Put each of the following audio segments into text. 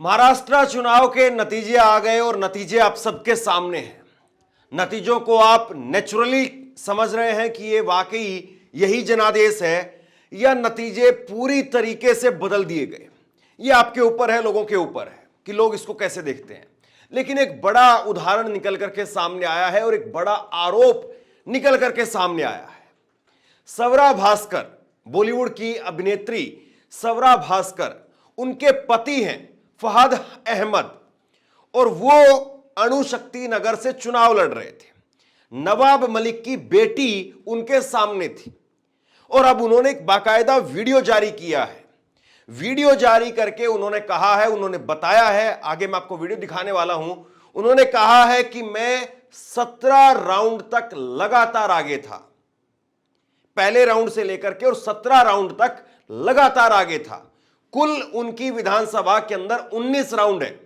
महाराष्ट्र चुनाव के नतीजे आ गए और नतीजे आप सबके सामने हैं। नतीजों को आप नेचुरली समझ रहे हैं कि ये वाकई यही जनादेश है या नतीजे पूरी तरीके से बदल दिए गए। ये आपके ऊपर है, लोगों के ऊपर है कि लोग इसको कैसे देखते हैं। लेकिन एक बड़ा उदाहरण निकल करके सामने आया है और एक बड़ा आरोप निकल करके सामने आया है। स्वरा भास्कर, बॉलीवुड की अभिनेत्री स्वरा भास्कर, उनके पति हैं फहद अहमद और वो अणुशक्ति नगर से चुनाव लड़ रहे थे। नवाब मलिक की बेटी उनके सामने थी और अब उन्होंने एक बाकायदा वीडियो जारी किया है। वीडियो जारी करके उन्होंने कहा है, उन्होंने बताया है, आगे मैं आपको वीडियो दिखाने वाला हूं। उन्होंने कहा है कि मैं 17 राउंड तक लगातार आगे था, पहले राउंड से लेकर के और 17 राउंड तक लगातार आगे था। कुल उनकी विधानसभा के अंदर 19 राउंड है,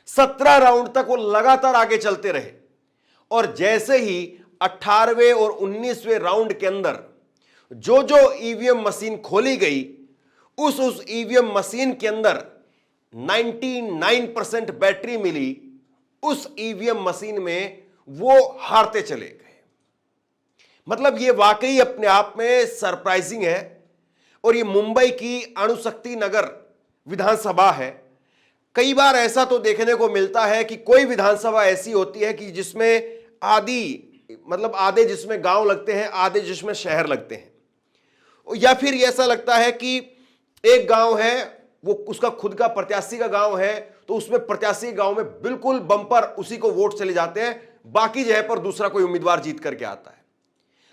17 राउंड तक वो लगातार आगे चलते रहे और जैसे ही 18वें और 19वें राउंड के अंदर जो ईवीएम मशीन खोली गई, उस ईवीएम मशीन के अंदर 99% बैटरी मिली। उस ईवीएम मशीन में वो हारते चले गए। मतलब ये वाकई अपने आप में सरप्राइजिंग है। और ये मुंबई की अणुशक्ति नगर विधानसभा है। कई बार ऐसा तो देखने को मिलता है कि कोई विधानसभा ऐसी होती है कि जिसमें आधे जिसमें गांव लगते हैं, आधे जिसमें शहर लगते हैं। या फिर ऐसा लगता है कि एक गांव है, वो उसका खुद का प्रत्याशी का गांव है, तो उसमें प्रत्याशी गांव में बिल्कुल बम्पर उसी को वोट चले जाते हैं, बाकी जगह पर दूसरा कोई उम्मीदवार जीत करके आता है।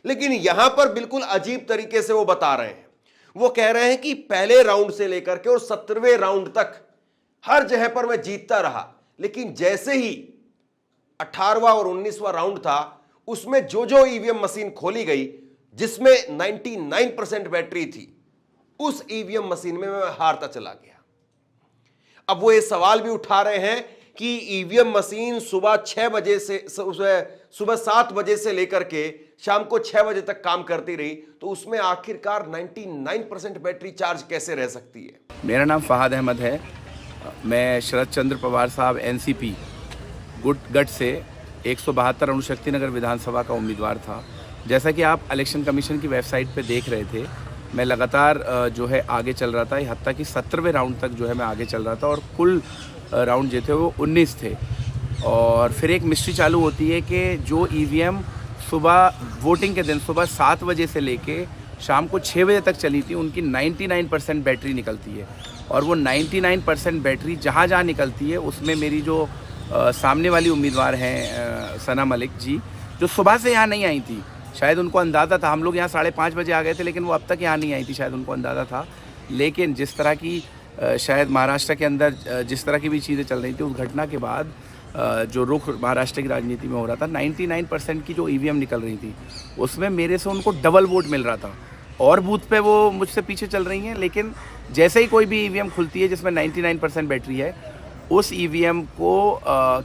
लेकिन यहां पर बिल्कुल अजीब तरीके से वो बता रहे हैं। वो कह रहे हैं कि पहले राउंड से लेकर के और 17वें राउंड तक हर जगह पर मैं जीतता रहा, लेकिन जैसे ही 18वां और 19वां राउंड था, उसमें जो ईवीएम मशीन खोली गई जिसमें 99% बैटरी थी, उस ईवीएम मशीन में मैं हारता चला गया। अब वो ये सवाल भी उठा रहे हैं कि ईवीएम मशीन सुबह 7 बजे से लेकर के शाम को 6 बजे तक काम करती रही, तो उसमें आखिरकार 99% बैटरी चार्ज कैसे रह सकती है। मेरा नाम फहद अहमद है। मैं शरद चंद्र पवार साहब एनसीपी गठ से 172 अणुशक्ति नगर विधानसभा का उम्मीदवार था। जैसा कि आप इलेक्शन कमीशन की वेबसाइट पे देख रहे थे, मैं लगातार जो है आगे चल रहा था। हत्ता कि 17वें राउंड तक जो है मैं आगे चल रहा था और कुल राउंड जो थे वो 19 थे। और फिर एक मिस्ट्री चालू होती है कि जो ईवीएम सुबह वोटिंग के दिन सुबह 7 बजे से लेके शाम को 6 बजे तक चली थी, उनकी 99% बैटरी निकलती है। और वो 99% बैटरी जहाँ जहाँ निकलती है, उसमें मेरी जो सामने वाली उम्मीदवार हैं सना मलिक जी, जो सुबह से यहाँ नहीं आई थी, शायद उनको अंदाज़ा था। हम लोग यहाँ 5:30 बजे आ गए थे, लेकिन वो अब तक यहाँ नहीं आई थी, शायद उनको अंदाज़ा था। लेकिन जिस तरह की शायद महाराष्ट्र के अंदर जिस तरह की भी चीज़ें चल रही थी, उस घटना के बाद जो रुख महाराष्ट्र की राजनीति में हो रहा था, 99% की जो ईवीएम निकल रही थी, उसमें मेरे से उनको डबल वोट मिल रहा था। और बूथ पे वो मुझसे पीछे चल रही हैं, लेकिन जैसे ही कोई भी ईवीएम खुलती है जिसमें 99% बैटरी है, उस ईवीएम को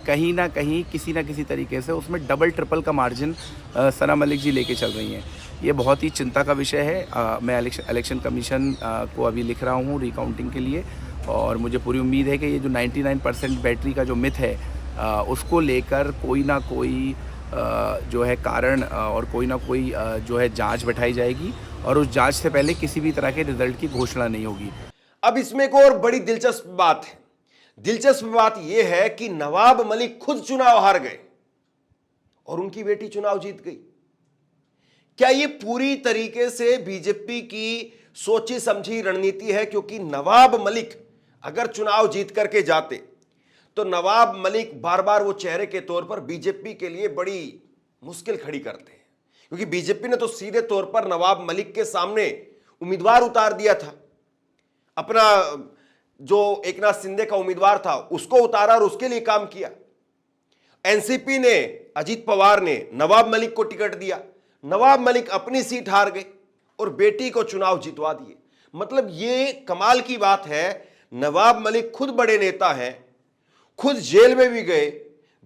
कहीं ना कहीं किसी ना किसी तरीके से उसमें डबल ट्रिपल का मार्जिन सना मलिक जी लेके चल रही हैं। ये बहुत ही चिंता का विषय है। मैं इलेक्शन कमीशन को अभी लिख रहा हूँ रिकाउंटिंग के लिए, और मुझे पूरी उम्मीद है कि ये जो 99% बैटरी का जो मिथ है, उसको लेकर कोई ना कोई जो है कारण और कोई ना कोई जो है जांच बैठाई जाएगी और उस जांच से पहले किसी भी तरह के रिजल्ट की घोषणा नहीं होगी। अब इसमें एक और बड़ी दिलचस्प बात है। दिलचस्प बात यह है कि नवाब मलिक खुद चुनाव हार गए और उनकी बेटी चुनाव जीत गई। क्या यह पूरी तरीके से बीजेपी की सोची समझी रणनीति है? क्योंकि नवाब मलिक अगर चुनाव जीत करके जाते तो नवाब मलिक बार बार वो चेहरे के तौर पर बीजेपी के लिए बड़ी मुश्किल खड़ी करते हैं, क्योंकि बीजेपी ने तो सीधे तौर पर नवाब मलिक के सामने उम्मीदवार उतार दिया था। अपना जो एकनाथ शिंदे का उम्मीदवार था उसको उतारा और उसके लिए काम किया। एनसीपी ने, अजीत पवार ने नवाब मलिक को टिकट दिया। नवाब मलिक अपनी सीट हार गए और बेटी को चुनाव जितवा दिए। मतलब ये कमाल की बात है। नवाब मलिक खुद बड़े नेता हैं, खुद जेल में भी गए,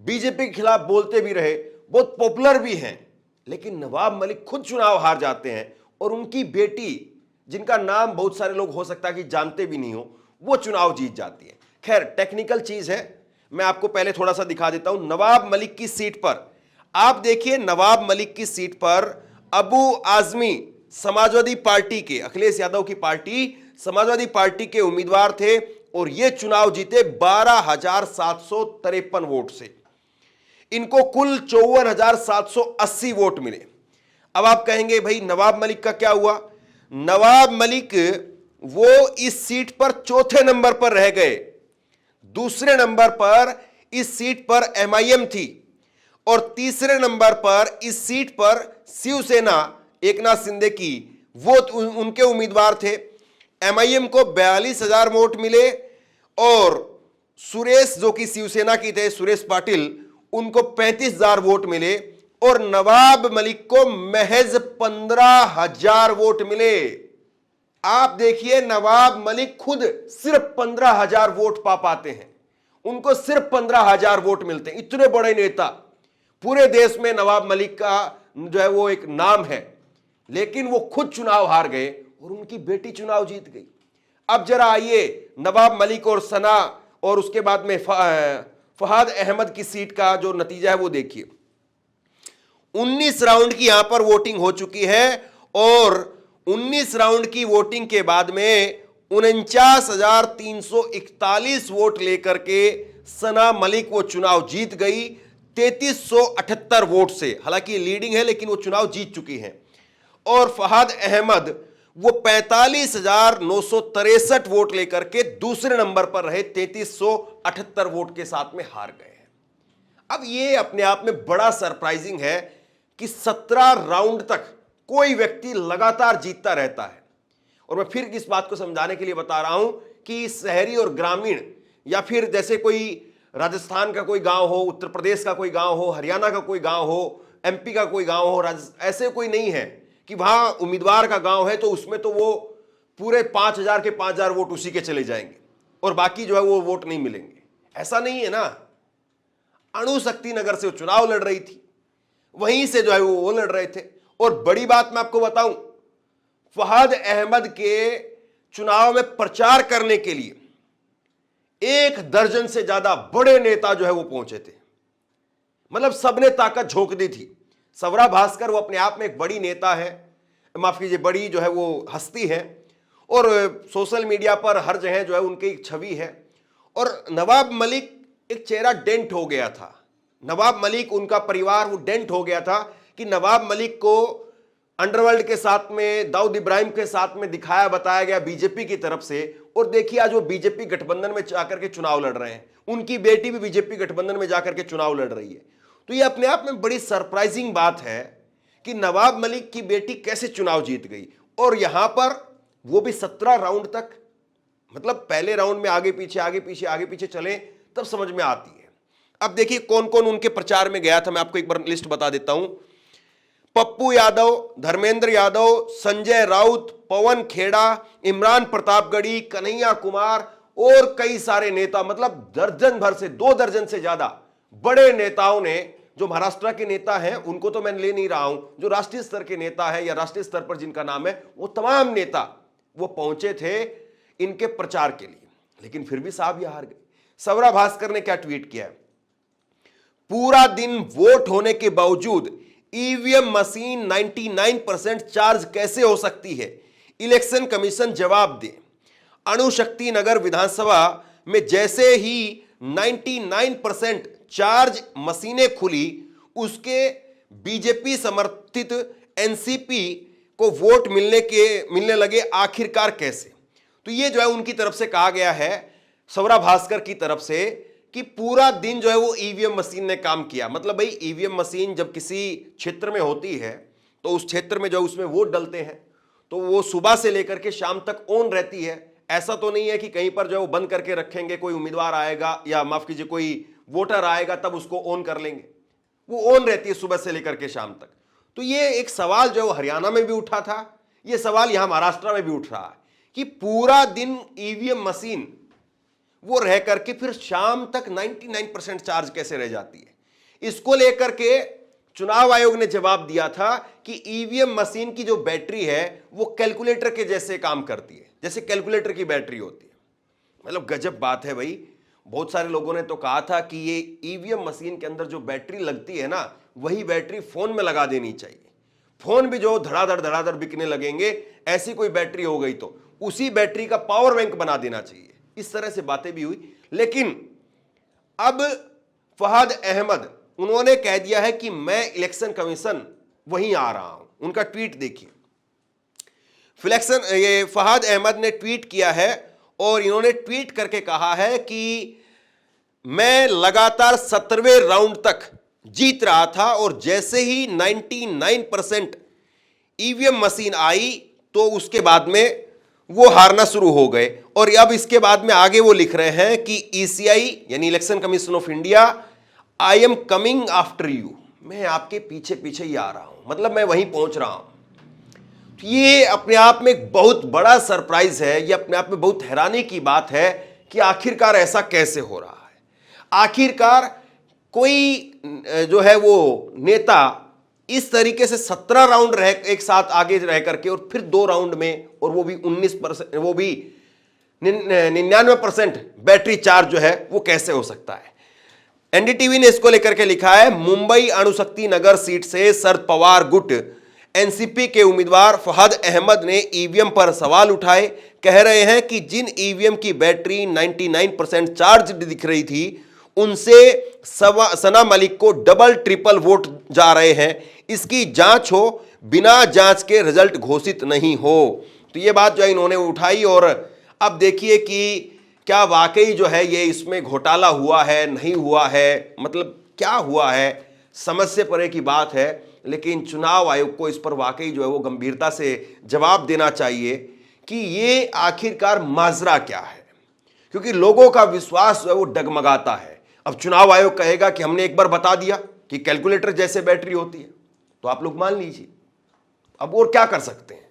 बीजेपी के खिलाफ बोलते भी रहे, बहुत पॉपुलर भी हैं, लेकिन नवाब मलिक खुद चुनाव हार जाते हैं और उनकी बेटी, जिनका नाम बहुत सारे लोग हो सकता है कि जानते भी नहीं हो, वो चुनाव जीत जाती है। खैर टेक्निकल चीज है, मैं आपको पहले थोड़ा सा दिखा देता हूं। नवाब मलिक की सीट पर आप देखिए, नवाब मलिक की सीट पर अबू आजमी समाजवादी पार्टी के, अखिलेश यादव की पार्टी समाजवादी पार्टी के उम्मीदवार थे और ये चुनाव जीते 12,753 वोट से। इनको कुल 54,780 वोट मिले। अब आप कहेंगे भाई नवाब मलिक का क्या हुआ? नवाब मलिक वो इस सीट पर चौथे नंबर पर रह गए। दूसरे नंबर पर इस सीट पर एमआईएम थी और तीसरे नंबर पर इस सीट पर शिवसेना एकनाथ शिंदे की वो उनके उम्मीदवार थे। एमआईएम को 42,000 वोट मिले और सुरेश जो कि शिवसेना की थे, सुरेश पाटिल, उनको 35,000 वोट मिले और नवाब मलिक को महज 15,000 वोट मिले। आप देखिए, नवाब मलिक खुद सिर्फ 15,000 वोट पा पाते हैं, उनको सिर्फ 15,000 वोट मिलते हैं। इतने बड़े नेता, पूरे देश में नवाब मलिक का जो है वो एक नाम है, लेकिन वो खुद चुनाव हार गए और उनकी बेटी चुनाव जीत गई। अब जरा आइए नवाब मलिक और सना और उसके बाद में फहाद अहमद की सीट का जो नतीजा है वो देखिए। 19 राउंड की यहां पर वोटिंग हो चुकी है और 19 राउंड की वोटिंग के बाद में 49,341 वोट लेकर के सना मलिक वो चुनाव जीत गई 3378 वोट से। हालांकि लीडिंग है लेकिन वो चुनाव जीत चुकी हैं। और फहाद अहमद वो 45,963 वोट लेकर के दूसरे नंबर पर रहे, 3378 वोट के साथ में हार गए हैं। अब ये अपने आप में बड़ा सरप्राइजिंग है कि 17 राउंड तक कोई व्यक्ति लगातार जीतता रहता है। और मैं फिर इस बात को समझाने के लिए बता रहा हूं कि शहरी और ग्रामीण, या फिर जैसे कोई राजस्थान का कोई गांव हो, उत्तर प्रदेश का कोई गांव हो, हरियाणा का कोई गांव हो, एमपी का कोई गांव हो, ऐसे कोई नहीं है कि वहां उम्मीदवार का गांव है तो उसमें तो वो पूरे 5,000 के 5,000 वोट उसी के चले जाएंगे और बाकी जो है वो वोट नहीं मिलेंगे। ऐसा नहीं है ना। अणुशक्ति नगर से वो चुनाव लड़ रही थी, वहीं से जो है वो लड़ रहे थे। और बड़ी बात मैं आपको बताऊं, फहाद अहमद के चुनाव में प्रचार करने के लिए 1 दर्जन से ज्यादा बड़े नेता जो है वो पहुंचे थे। मतलब सबने ताकत झोंक दी थी। सवरा भास्कर वो अपने आप में एक बड़ी नेता है, माफ कीजिए बड़ी जो है वो हस्ती है और सोशल मीडिया पर हर जगह जो है उनकी एक छवि है। और नवाब मलिक एक चेहरा डेंट हो गया था। नवाब मलिक, उनका परिवार वो डेंट हो गया था कि नवाब मलिक को अंडरवर्ल्ड के साथ में, दाऊद इब्राहिम के साथ में दिखाया बताया गया बीजेपी की तरफ से। और देखिए आज वो बीजेपी गठबंधन में जाकर के चुनाव लड़ रहे हैं, उनकी बेटी भी बीजेपी गठबंधन में जाकर के चुनाव लड़ रही है। तो ये अपने आप में बड़ी सरप्राइजिंग बात है कि नवाब मलिक की बेटी कैसे चुनाव जीत गई और यहां पर वो भी 17 राउंड तक। मतलब पहले राउंड में आगे पीछे चले तब समझ में आती है। अब देखिए कौन कौन उनके प्रचार में गया था, मैं आपको एक बार लिस्ट बता देता हूं। पप्पू यादव, धर्मेंद्र यादव, संजय राउत, पवन खेड़ा, इमरान प्रतापगढ़ी, कन्हैया कुमार और कई सारे नेता, मतलब दर्जन भर से 2 दर्जन से ज्यादा बड़े नेताओं ने, जो महाराष्ट्र के नेता हैं उनको तो मैं ले नहीं रहा हूं, जो राष्ट्रीय स्तर के नेता है या राष्ट्रीय स्तर पर जिनका नाम है, वो तमाम नेता वो पहुंचे थे इनके प्रचार के लिए। लेकिन फिर भी साहब ये हार गए। सवरा भास्कर ने क्या ट्वीट किया? पूरा दिन वोट होने के बावजूद ईवीएम मशीन 99% चार्ज कैसे हो सकती है? इलेक्शन कमीशन जवाब दे। अणुशक्ति नगर विधानसभा में जैसे ही 99% चार्ज मशीनें खुली, उसके बीजेपी समर्थित एनसीपी को वोट मिलने लगे, आखिरकार कैसे? तो ये जो है उनकी तरफ से कहा गया है, सवरा भास्कर की तरफ से, कि पूरा दिन जो है वो ईवीएम मशीन ने काम किया। मतलब भाई ईवीएम मशीन जब किसी क्षेत्र में होती है तो उस क्षेत्र में जो उसमें वोट डलते हैं तो वो सुबह से लेकर के शाम तक ऑन रहती है। ऐसा तो नहीं है कि कहीं पर जो है वो बंद करके रखेंगे, कोई उम्मीदवार आएगा या माफ कीजिए कोई वोटर आएगा तब उसको ऑन कर लेंगे। वो ऑन रहती है सुबह से लेकर के शाम तक। तो ये एक सवाल जो है वो हरियाणा में भी उठा था, ये सवाल यहां महाराष्ट्र में भी उठ रहा है कि पूरा दिन ईवीएम मशीन वो रह करके फिर शाम तक 99% चार्ज कैसे रह जाती है। इसको लेकर के चुनाव आयोग ने जवाब दिया था कि ईवीएम मशीन की जो बैटरी है वो कैलकुलेटर के जैसे काम करती है, जैसे कैलकुलेटर की बैटरी होती है। मतलब गजब बात है भाई। बहुत सारे लोगों ने तो कहा था कि ये ईवीएम मशीन के अंदर जो बैटरी लगती है ना, वही बैटरी फोन में लगा देनी चाहिए। फोन भी जो धड़ाधड़ बिकने लगेंगे, ऐसी कोई बैटरी हो गई तो उसी बैटरी का पावर बैंक बना देना चाहिए। इस तरह से बातें भी हुई। लेकिन अब फहाद अहमद उन्होंने कह दिया है कि मैं इलेक्शन कमीशन वहीं आ रहा हूं। उनका ट्वीट देखिए, ये फहाद अहमद ने ट्वीट किया है और इन्होंने ट्वीट करके कहा है कि मैं लगातार 17वें राउंड तक जीत रहा था और जैसे ही 99% ईवीएम मशीन आई तो उसके बाद में वो हारना शुरू हो गए। और अब इसके बाद में आगे वो लिख रहे हैं कि ईसीआई यानी election commission of India, I am coming after you, मैं आपके पीछे पीछे ही आ रहा हूं, मतलब मैं वहीं पहुंच रहा हूं। ये अपने आप में एक बहुत बड़ा सरप्राइज है, ये अपने आप में बहुत हैरानी की बात है कि आखिरकार ऐसा कैसे हो रहा है। आखिरकार कोई जो है वो नेता इस तरीके से 17 राउंड रह एक साथ आगे रह करके और फिर 2 राउंड में, और वो भी 19%, वो भी 99% बैटरी चार्ज जो है वो कैसे हो सकता है। एनडीटीवी ने इसको लेकर के लिखा है, मुंबई अणुशक्ति नगर सीट से शरद पवार गुट एनसीपी के उम्मीदवार फहाद अहमद ने ईवीएम पर सवाल उठाए। कह रहे हैं कि जिन ईवीएम की बैटरी 99% चार्ज दिख रही थी, उनसे सना मलिक को डबल ट्रिपल वोट जा रहे हैं। इसकी जांच हो, बिना जांच के रिजल्ट घोषित नहीं हो। तो ये बात जो है इन्होंने उठाई। और अब देखिए कि क्या वाकई जो है ये इसमें घोटाला हुआ है, नहीं हुआ है, मतलब क्या हुआ है, समझ से परे की बात है। लेकिन चुनाव आयोग को इस पर वाकई जो है वो गंभीरता से जवाब देना चाहिए कि ये आखिरकार माजरा क्या है, क्योंकि लोगों का विश्वास जो है वो डगमगाता है। अब चुनाव आयोग कहेगा कि हमने एक बार बता दिया कि कैलकुलेटर जैसे बैटरी होती है, तो आप लोग मान लीजिए। अब और क्या कर सकते हैं,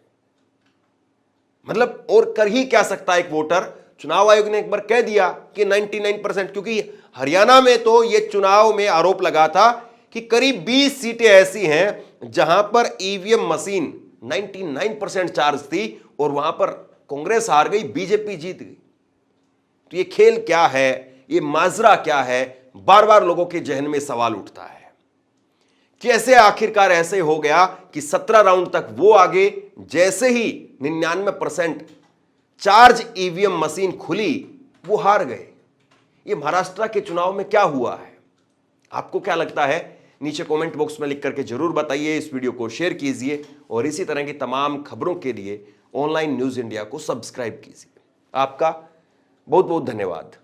मतलब और कर ही क्या सकता है एक वोटर। चुनाव आयोग ने एक बार कह दिया कि 99%, क्योंकि हरियाणा में तो ये चुनाव में आरोप लगा था कि करीब 20 सीटें ऐसी हैं जहां पर ईवीएम मशीन 99% चार्ज थी और वहां पर कांग्रेस हार गई, बीजेपी जीत गई। तो ये खेल क्या है, ये माजरा क्या है, बार बार लोगों के जहन में सवाल उठता है। कैसे आखिरकार ऐसे हो गया कि 17 राउंड तक वो आगे, जैसे ही 99% चार्ज ईवीएम मशीन खुली वो हार गए। ये महाराष्ट्र के चुनाव में क्या हुआ है, आपको क्या लगता है? नीचे कमेंट बॉक्स में लिख करके जरूर बताइए। इस वीडियो को शेयर कीजिए और इसी तरह की तमाम खबरों के लिए ऑनलाइन न्यूज़ इंडिया को सब्सक्राइब कीजिए। आपका बहुत बहुत धन्यवाद।